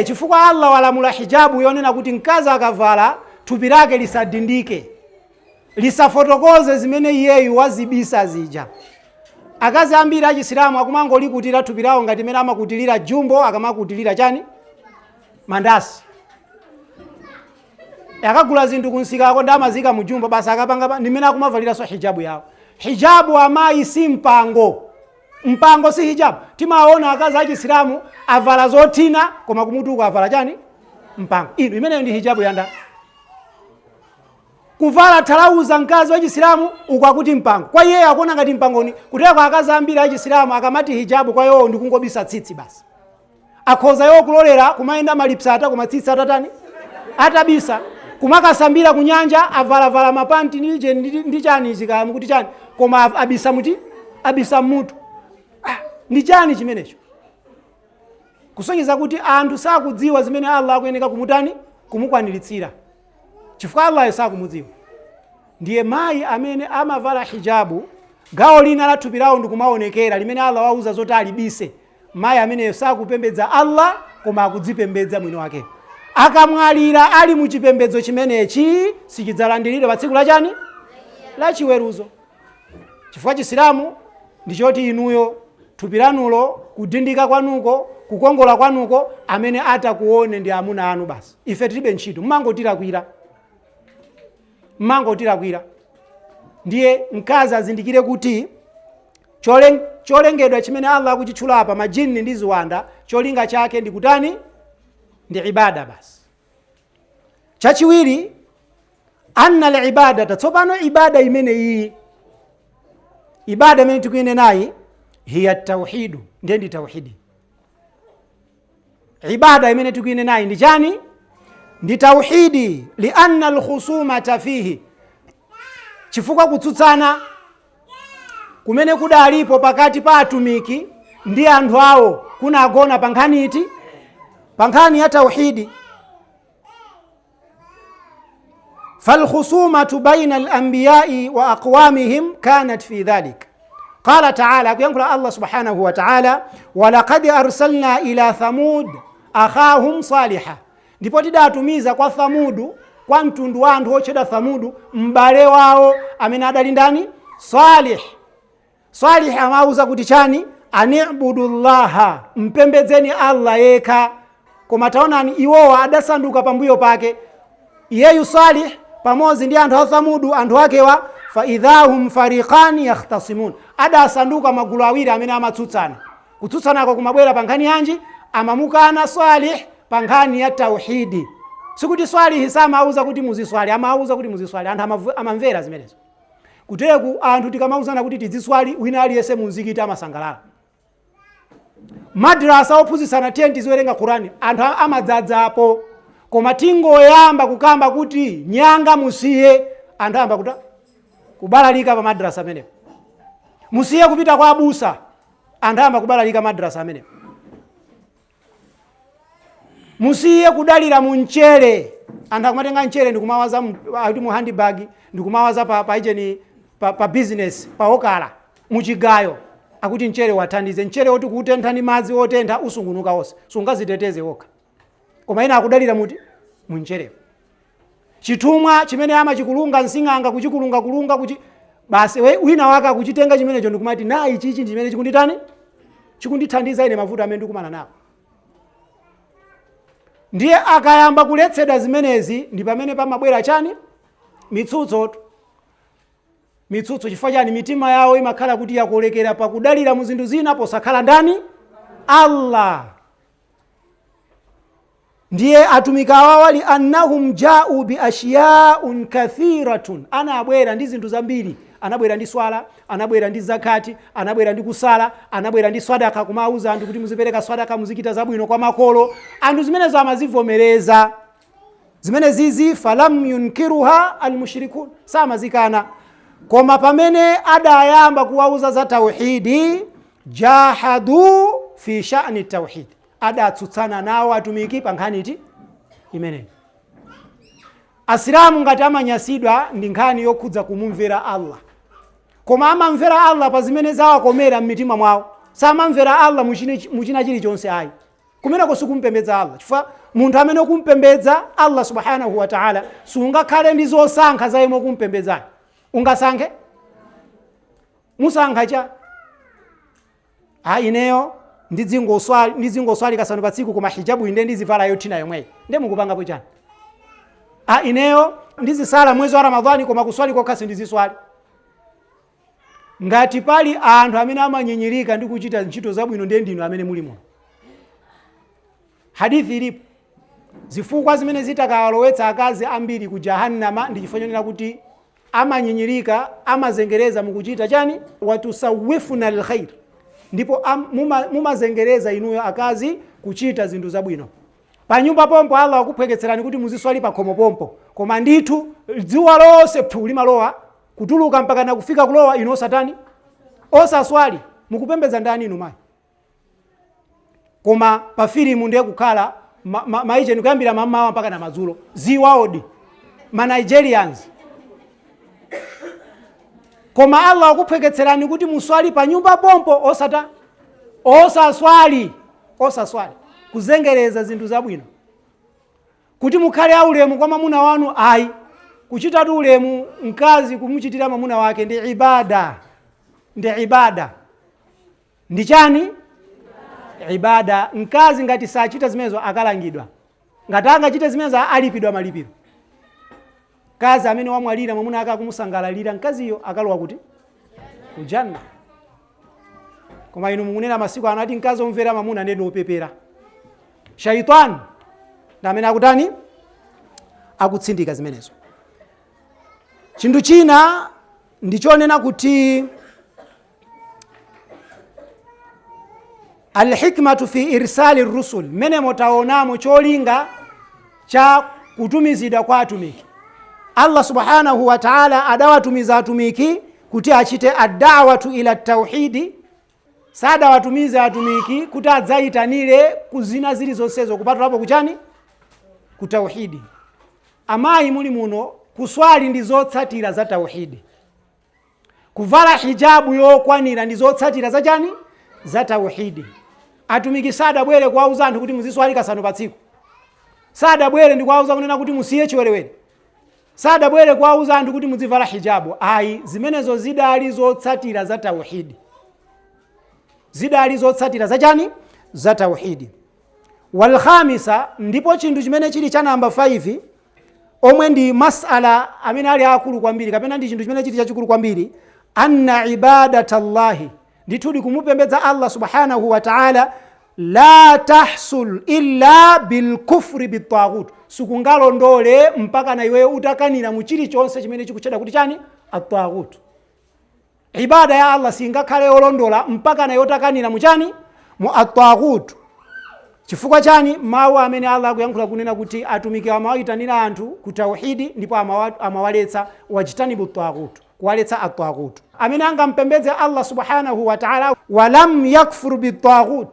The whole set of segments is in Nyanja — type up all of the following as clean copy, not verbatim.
chifukwa Allah walamula hijabu yonena kuti mkazi akavala thupi lake lisadindike, lisafotokoze zimene iyeyu wazibisa zija. Akazi ambiri achisilamu akumangolikutilira thupi lawo ngati mene amakutilira jumbo, akamakutilira chani mandasi. Akagula zinthu kunsikako ndamazika mu jumbo basi akapanga nimene akumavaliraso hijabu yawo. Hijabu amayi si mpango. Mpango si hijabu. Timaona akazi achisilamu avala zotina koma kumutuka avala chani mpango. Ino imene ndi hijabu yanda. Kuvala talauza mkazi wa Chisilamu ukwakuti mpango. Kwa yeye akuona ngati mpangoni. Kuteka kwa akazi ambiri a Chisilamu akamati hijabu kwa yeye ndikungobisa tsitsi basi. Akhoza yeye kulolera kumaenda malipsata koma tsitsi atatani atabisa. Kumakasambira kunyanja avala mapanti nije ndi chani zikamu kuti chani koma abisa muti abisa mutu. Ndi chani chimenecho? Kusonyeza kuti anthu sakudziwa zimene Allah akuyeneka kumutani kumukwaniritsira. Chifukwa Allah sakumudziwa. Ndiye mayi amene amavala hijabu gawo lina la thupi lawo ndikumaonekera limene Allah wauza zoti alibise. Mayi amene sakupembedza Allah koma akudzipembedza mwini wake. Akamwalira ali mu chipembedzo chimenechi sichidzalandiridwa pa tsiku la chani la chiweruzo. Chifukwa Chisilamu ndichoti inuyo thupi lanulo kudindika kwanuko kukongola kwanuko amene atakuone ndi amuna anu basi. Ife tilibe ntchito mmangotilakwira. Ndiye mkazi azindikire kuti cholengedwa chimene Allah akuchitchula apa majini ndi ziwanda cholinga chake ndi kutani ndi ibada basi. Chachiwiri anna al-ibada tsopano ibada imene iyi ibada imene tikuyene nayi hiya tauhidu ndi tauhidi. Ibada imene tikuyene nayi ndi chani? Ndi tauhidi. Lianna al-khusumata fihi, chifukwa kutsutsana kumene kudalipo pakati pa atumiki ndi anthu awo kunagona pankhani iti pankhani ya tauhidi. فالخصومة بين الأنبياء وأقوامهم كانت في ذلك. قال تعالى يقول الله سبحانه وتعالى ولقد أرسلنا إلى ثمود أخاهم صالحا. Ndipo tidatumiza kwa Thamudu, kwa mtundu wa anthu ochedwa Thamudu, mbale wao amene adali ndani Salih. Salih amauza kuti chani? Ani'budullaha, mpembedzeni Allah yekha. Koma taonani iwowa adasanduka pambuyo pake iyeyu Salih pamozi ndi anthu a Thamudu anthu akewa fa idhahum fariqani yakhtasimun. Adasanduka magulu awiri amene amatsutsana. Kutsutsanako kumabwera pankhani yanji? Amamukana Salih pankhani ya tauhidi. Sikuti Salih samauza kuti muziswali, amauza kuti muziswali. Anthu amamvera zimenezo. Kuteku anthu tikamauzana kuti tiziswali wina aliyese muzikiti amasangalala. Madrasa ophunzitsana tenti ziwerenga Qur'ani anthu amadzadzapo. Koma tingoyamba kukamba kuti nyanga musiye anthu amba kubalalika pa madrasa amenepo. Musiye kupita kwa abusa anthu amba kubalalika madrasa amenepo. Musiye kudalira munchere anthu akumatenga nchere ndikumawaza mu handbag ndikumawaza pa business pa okala muchigayo akuti nchere wathandize nchere oti kutentha ndi madzi otentha usungunuka onse sungaziteteze okha. Koma ina akudalira muti munchere. Chitumwa chimene amachikulunga nsing'anga kuchikulunga basi wina waka kuchitenga chimenecho ndikumati nayi chichi chimene chikunditani chikundithandiza ine mavuto amene ndikumana nawo. Ndiye akayamba kuletsedwa zimenezi ndi pamene pamabwera chani? Mitsutso chifukwa chani? Mitima yawo imakhala kuti yakolekera pakudalira mu zinthu zina posakhala ndani Allah. Ndiye atumika awali annahum ja'u bi ashya'un kathiratun. Anabwera ndi zinthu zambiri. Anabwera ndi swala, anabwera ndi zakati, anabwera ndi kusala, anabwera ndi sadaka kumauza anthu kuti muzipereka sadaka muzikita zabwino kwa makolo. Anthu zimenezo amazivomereza. Zimene zizi falam yunkiruha almushrikun, samazikana. Koma pamene adayamba kuwauza za tauhidi jahadu fi sha'ni tauhid. Adatsutsana nawo atumiki pankhani iti imene. Asilamu ngati amanyasidwa ndi nkhani yokhudza kumumvera Allah. Koma amamvera Allah pa zimene zawakomera m'mitima mwawo. Samamvera Allah muchina chilichonse ayi. kumeneko sikumpembedza Allah. Chifukwa munthu amene kumpembedza Allah subhanahu wa ta'ala sungakhale ndi zosankha za yemwe kumpembedzayo. Ungasankhe? Musankha cha ineyo ndizingoswali kasanu pa tsiku koma hijabu inde ndizivala yothina yomweyo. Nde mukupangapo chani? Ineyo ndizisala mwezi wa Ramadhani koma kuswali kokha sindiziswali. Ngati pali anthu amene amanyinyirika ndi kuchita ntchito zabwino ndiye ndinu amene muli muno. Hadithi ilipo zifukwa zimene zitakawalowetsa akazi ambiri ku jahannama ndi chifanyonera kuti amanyinyirika, amazengereza mukuchita chani? Watusawifuna alkhair. Ndipo mumazengereza inuyo akazi kuchita zinthu zabwino. Pa nyumba pompo Allah akuphweketserani kuti muziswali pa khomo pompo, koma ndithu dzuwa lonse limalowa kutuluka mpaka na kufika kulowa ino satani osaswali. Mukupembedza ndani inu mayi? Koma pa filimu ndiye kukhala maije nikuyambira mamawa mpaka na madzulo ziwaodi ma Nigerians. Koma Allah akuphweketserani kuti muswali pa nyumba pompo osaswali kuzengereza zinthu zabwino. Kuti mukhale aulemu kwa mamuna wanu ayi. Kuchita ulemu mkazi kumuchitira mamuna wake ndi ibada. Ndi chani? Ibada. Mkazi ngati sachita zimenezo akalangidwa. Ngati angachita zimenezo alipidwa malipiro. Kazi amene wamwalira mamuna aka kumusangalalira mkaziyo akalowa kuti kujanna. Koma inu munena masiku anati mkazi omvera mamuna ndendo opepera. Shaitan na amene akutani akutsindika zimenezo. Chinthu china ndichonena kuti alhikmatu fi irsali rusul, mene motaonamo cholinga cha kutumizidwa kwa atumiki. Allah subhanahu wa ta'ala adawatumiza atumiki kuti achite ad-da'watu ila tauhidi. Sada watumiza atumiki kuti adzaitanire kuzina zilizonsezo kupatula hapo kuchani? Kutauhidi. Amayi muli muno kuswali ndi zotsatira za tauhidi. Kuvala hijabu yokwanira ndi zotsatira za chani? Za tauhidi. Atumiki sada bwere kuwauza anthu kuti muziswali kasanu pa tsiku. Sada bwere ndi kuwauza kunena kuti musiye chiwerewere. Sada bwere kuwauza anthu kuti muzivala hijabu. Ayi, zimenezo zidali zotsatira za tauhidi. Zidali zotsatira za chani? Za tauhidi. Wal khamisa, ndipo chinthu chimene chili cha namba 5 omwe ndi masala amene ali akulu kwambiri kapena ndi chinthu chimene chili chachikulu kwambiri, anna ibadatallahi, ndithu kumupembedza Allah subhanahu wa ta'ala, la tahsul illa bil kufri bit taghut. Sikungalondole mpaka na iwe utakanira mu chilichonse chimene chikuchedwa kuti chani? At-taghut. Ibada ya Allah singakhale yolondola mpaka na yotakanira mu chani? Mu at-taghut. Chifukwa chani? Mawu amene Allah akuyankhula kunena kuti atumiki amawitanira anthu ku tauhidi ndipo amawaletsa wajtanibu at-taghut, kuwaletsa at-taghut. Amene angampembedze Allah subhanahu wa ta'ala walam yakfur bit-taghut,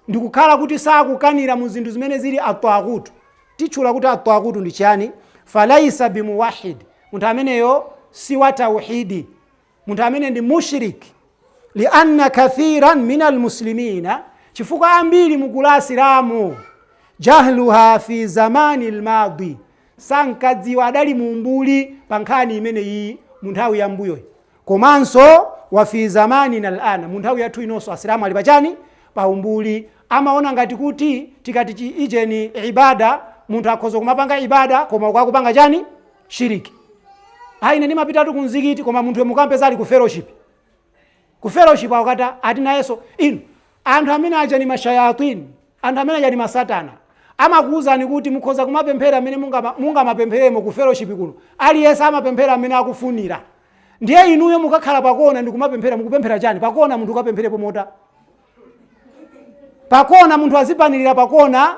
ndikukhala kuti sakukanira mu zinthu zimene zili at-taghut. Tichula kuti at-taghut ndi chani? Falaisa bimuwahhid, munthu ameneyo si wa tauhidi, munthu amene ndi mushrik. Lianna kathiran minal muslimina, chifukwa ambiri mukulasilamu jahluha fi zamani al-madi, sankadziwa adali mumbuli pankhani imene iyi munthawi ya mbuyo. Komanso wa fi zamani al-ana, munthawi yathu inonso asilamu ali pachani? Pa umbuli. Amaona ngati kuti tikati ijeni ibada, munthu akhoza kumapanga ibada koma kwa kupanga chani? Shiriki. Ine ndimapita tu kunzikiti koma munthu mukampeza ali ku fellowship. Ku fellowship akata ati nayeso inu anthu amene aja ni mashayatin, anthu amene aja ni masatana. Amakuuzani kuti mukhoza kumapemphera amene munga mapempheremo ku fellowship kuno. Aliyense amapemphera amene akufunira. Ndiye inuyo mukakhala pakona ndi kumapemphera, mukupemphera chani? Pakona munthu ukapempherepo mota. Pakona munthu azipanirira pakona,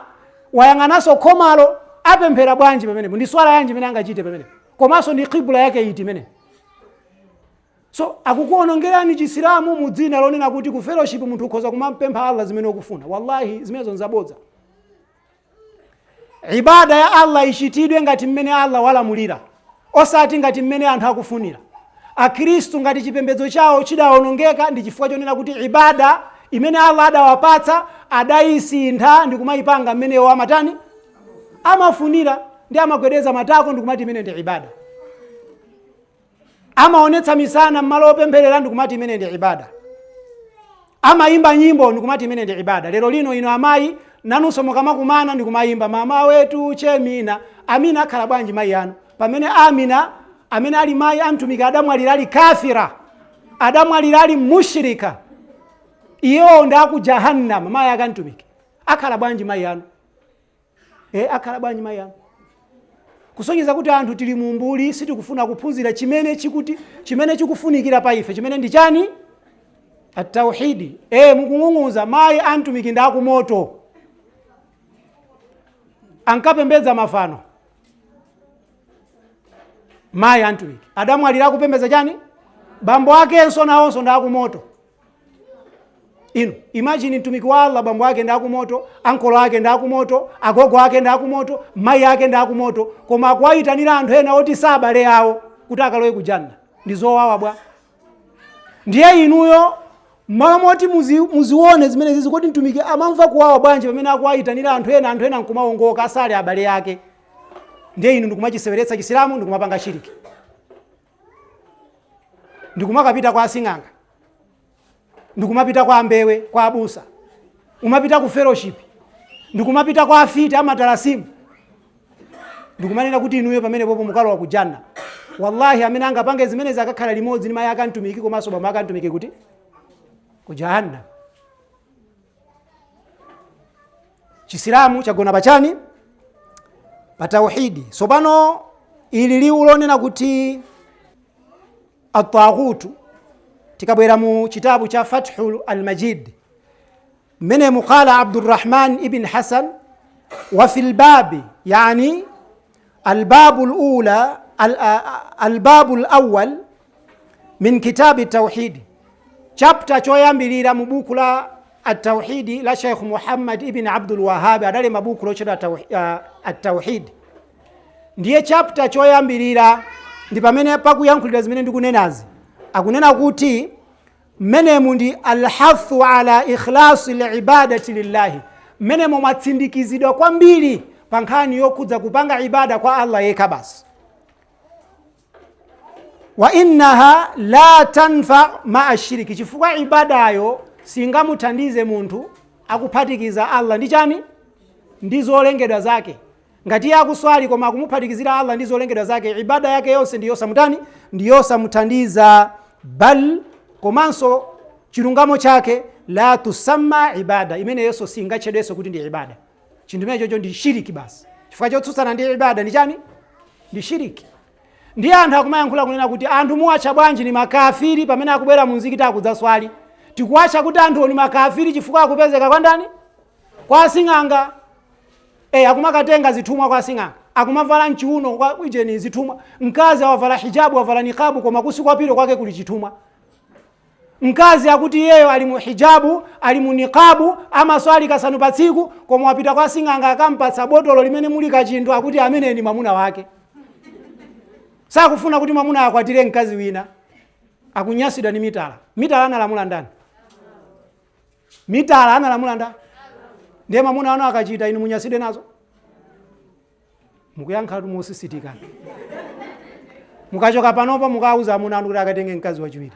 wayang'anaso khomalo apemphera bwanji pamenepo? Ndi swala yanji imene angachite pamenepo? Komanso ndi qibla yake iti imene. So akukuonongerani chisilamu mu dzina lonena kuti ku fellowship munthu ukhoza kumapempha Allah zimene ukufuna. Wallahi zimenezo nzabodza. Ibada ya Allah ishitidwe ngati mmene Allah walamulira, osati ngati mmene anthu akufunira. Akristu ngati chipembedzo chawo chidaonongeka ndi chifukwa chonena kuti ibada imene Allah adawapatsa adayisintha ndikumayipanga mmeneyo amatani amafunira ndi amagwedeza matako ndikumati imene ndi ibada. Amaonetsa misana mmalo opempherera ndikumati imene ndi ibada. Amaimba nyimbo ndikumati imene ndi ibada. Lero lino ino amayi nanunso mukamakumana ndikumayimba mama wetu Chemina. Amina akhala bwanji mayi anu? Pamene Amina amene ali mayi amtumiki Adamu alilali kafira, Adamu alilali mushrika, iyo ndaku jahannam mayi akantumiki. Akhala bwanji mayi anu? Akhala bwanji mayi anu? Kusonyeza kuti anthu tili mumbuli sitikufuna kuphunzira chimene chikufunikira pa ife, chimene ndi chani? At-tauhidi. Mukung'ung'uza mayi amtumiki ndaku moto. Ankapembedza mafano. Mayi amtumiki Adamu alira kupembedza chani? Bambo ake enso nawonso ndaku moto. Imagine mtumiki wa Allah bambo ake ndaku moto, ankolo ake ndaku moto, agogo ake ndaku moto, mayi ake ndaku moto, koma akuwayitanira anthu ena oti sabale yawo kuti akalowe ku janna. Ndizowawa bwa. Ndiye inuyo mamoti muzione zimene zizi kuti mtumiki amamva kuwawa bwanji pamene akuwayitanira anthu ena nkumawongoka asale abale yake. Ndiye inu ndikumachiseweretsa Chisilamu ndikumapanga shiriki. Ndikumakapita kwa asing'anga, ndikumapita kwa ambewe, kwa abusa, umapita ku fellowship, ndikumapita kwa afiti amatalasimu. Ndikumanena kuti inuyo pamene popo mukalowa ku janna. Wallahi amene angapange zimene zakakhala limodzi ndi mayi akantumiki komanso bambo akantumiki kuti ku jahannam. Chisilamu chagona pachani? Pa tauhidi. Sopano ili liwu lonena kuti at-taghutu tikabwera mu chitabu cha Fathul al-Majid mene muqala Abdurrahman ibn Hasan wa fil babi, yani al-babu al-ula al-babu al-awwal min kitab at-tauhid, chapter choyambilira mu buku la at-tauhidi la Sheikh Muhammad ibn Abdul Wahhab, adale mabuku lochera at-tauhid. Ndiye chapter choyambilira ndi pamene pakuyankhulira zimene ndikunenazi. Akunena kuti menemu ndi alhathu ala ikhlasi al-ibadati lillahi, menemu matsindikizidwa kwambiri pa nkhani yokhudza kupanga ibada kwa Allah yekha basi. Wa innaha la tanfa ma'a shiriki, chifukwa ibadayo singamuthandize munthu akuphatikiza Allah ndi chani? Ndi zolengedwa zake. Ngati akuswali koma akumuphatikizira Allah ndi zolengedwa zake, ibada yake yonse ndiyosa muthandiza. Bal komanso chilungamo chake la tusamma ibada, imene yonso singatchedwenso kuti ndi ibada. Chinthu chimene chocho ndi shiriki basi. Chifukwa chotsutsana ndi ibada ndi chani? Ndi shiriki. Ndiye anthu akumayankhula kunena kuti anthu muwacha bwanji ni makafiri pamene akubwera mu mzikiti akudzaswali. Tikuwacha kuti anthu ni makafiri chifukwa akupezeka kwa ndani? Kwa asing'anga. Akumakatenga zitumwa kwa asing'anga, akumavala mchiuno kwa ijeni zitumwa. Mkazi awavala hijabu, awavala niqabu, koma kusi kwa pilo kwake kuli chitumwa. Mkazi akuti yeye alimu hijabu, alimu niqabu, ama swali kasanu patsiku, koma wapita kwa asing'anga akampatsa botolo limene muli kachinthu akuti amene ni mwamuna wake. Sakufuna kuti mwamuna akwatire mkazi wina. Akunyasidwa ni mitala. Mitala analamula ndani? Mitala analamula ndani? Ndiye mwamuna ano akachita inu munyasidwe nazo? Mukuyankha kuti musisitikana. Mukachoka panopa mukauza amuna anu kuti akatenge mkazi wachiwiri.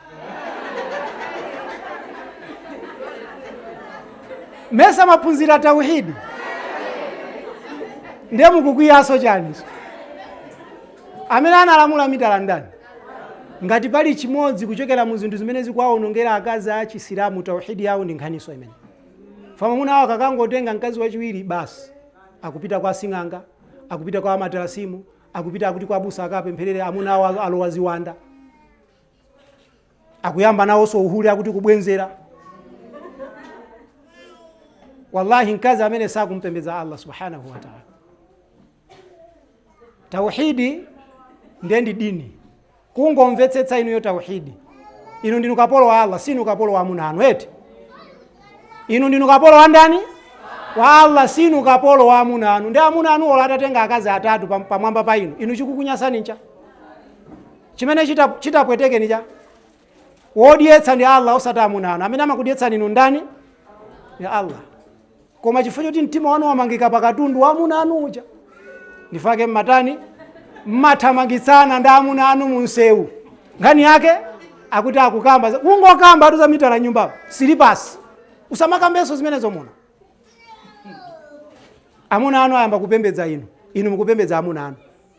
Mesa maphunzira tauhidi. Ndiye mukukwiyaso chani? Amene analamula mitala ndani? Ngati pali chimodzi kuchokera mu zinthu zimene zikuwaonongera akazi a Chisilamu tauhidi yawo ndi nkhaniso imene. Famamuna awo akakangotenga mkazi wachiwiri basi akupita kwa sing'anga, akupita kwa amatalasimu, akupita akuti kwa abusa akapempherere amuna awo alowa ziwanda. Akuyamba nawonso uhuli akuti kubwenzera. Wallahi mkazi amene sakumpembedza Allah subhanahu wa ta'ala. Tauhidi ndi dini. Kungomvetsetsa inu yo tauhidi. Inu ndinu kapolo wa Allah, sinu kapolo wa amuna anu eti. Inu ndinu kapolo wa ndani? Wa Allah, sinu kapolo wa amuna anu. Ndi amuna anu ola atatenga akazi atatu pamwamba pa inu. Inu chikukunyasani ncha? Chimene chitapweteke ni cha? Wodietsa ndi Allah osati amuna anu. Amene amakudyetsa inu ndani? ya Allah. Koma chifukwa choti mtima wanu wamangika pakatundu wa amuna anu uja, ndifake mmatani mmathamangitsana ndi amuna anu munsewu. Nkhani yake akuti akukamba ungokamba atuza mita la nyumba silipasi usamakambeso zimenezo muno. Amuna anu ayamba kupembedza inu mukupembedza amuna anu.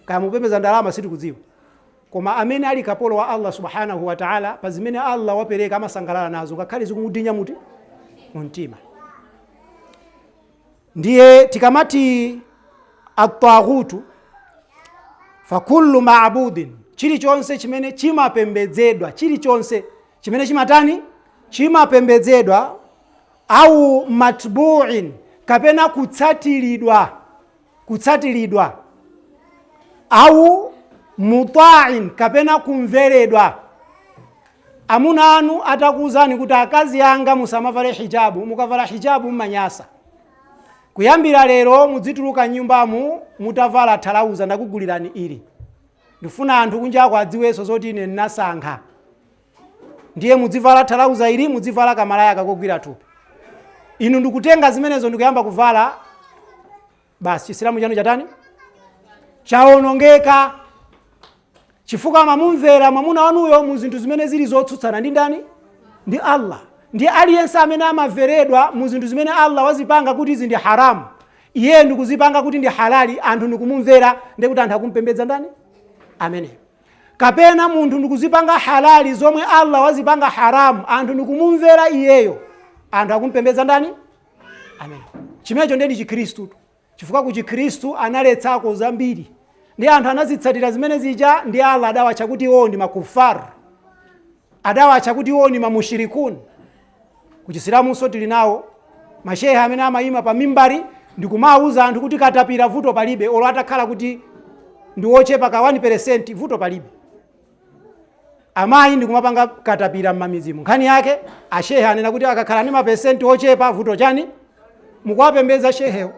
Kaya mukupembedza ndalama sitikudziwa, koma amene ali kapolo wa Allah subhanahu wa ta'ala pa zimene Allah wapereka amasangalala nazo ngakhale zikumudinya muti mumtima. Ndiye tikamati at-taghutu fa kullu ma'budin, chilichonse chimene chimapembedzedwa, chilichonse chimene chimatani chimapembedzedwa, au matbu'in, kapena kutsatiridwa, au muta'in, kapena kumveredwa. Amuna anu atakuuzani kuti akazi yanga musamavale hijabu, mukavala hijabu mmanyasa. Kuyambira lero mudzituluka nyumbamu mutavala thalauza ndakugulirani ili. Ndifuna anthu kunja kwa adziweso zoti ine nnasankha. Ndiye mudzivala thalauza ili, mudzivala kamalaya kakogwira thupi. Inu ndikutenga zimenezo ndikuyamba kuvala, basi chisilamu chanu chatani chaonongeka. Chifukwa mamumvera mwamuna wanuyo mu zinthu zimene zili zotsutsana ndi ndani? Ndi Allah. Ndi aliyense amene amaveredwa mu zinthu zimene Allah wazipanga kuti izi ndi haramu, iye ndikuzipanga kuti ndi halali, anthu ndikumumvera, ndikuti anthu akumpembedza ndani? Amene. Kapena munthu ndikuzipanga halali zomwe Allah wazipanga haramu, anthu ndikumumvera iyeyo, anthu akumpembedza ndani? Amene. Chimenecho ndi Chikristu. Chifukwa ku Chikristu analetsako zambiri, ndi anthu anazitsatira zimene zija, ndi Allah adawacha kuti iwo ndi makufar, adawacha kuti iwo ndi mamushirikun. Kuchisilamu so tili nawo mashehe amene amayima pa mimbari ndikumauza anthu kuti katapira vuto palibe, olo atakhala kuti ndi wochepa ka 1% vuto palibe. Amayi ndikumapanga katapira mmamizimu. Nkhani yake ashehe anena kuti akakhala ndi mapesenti ochepa vuto chani? Mukuwapembedza shehewo.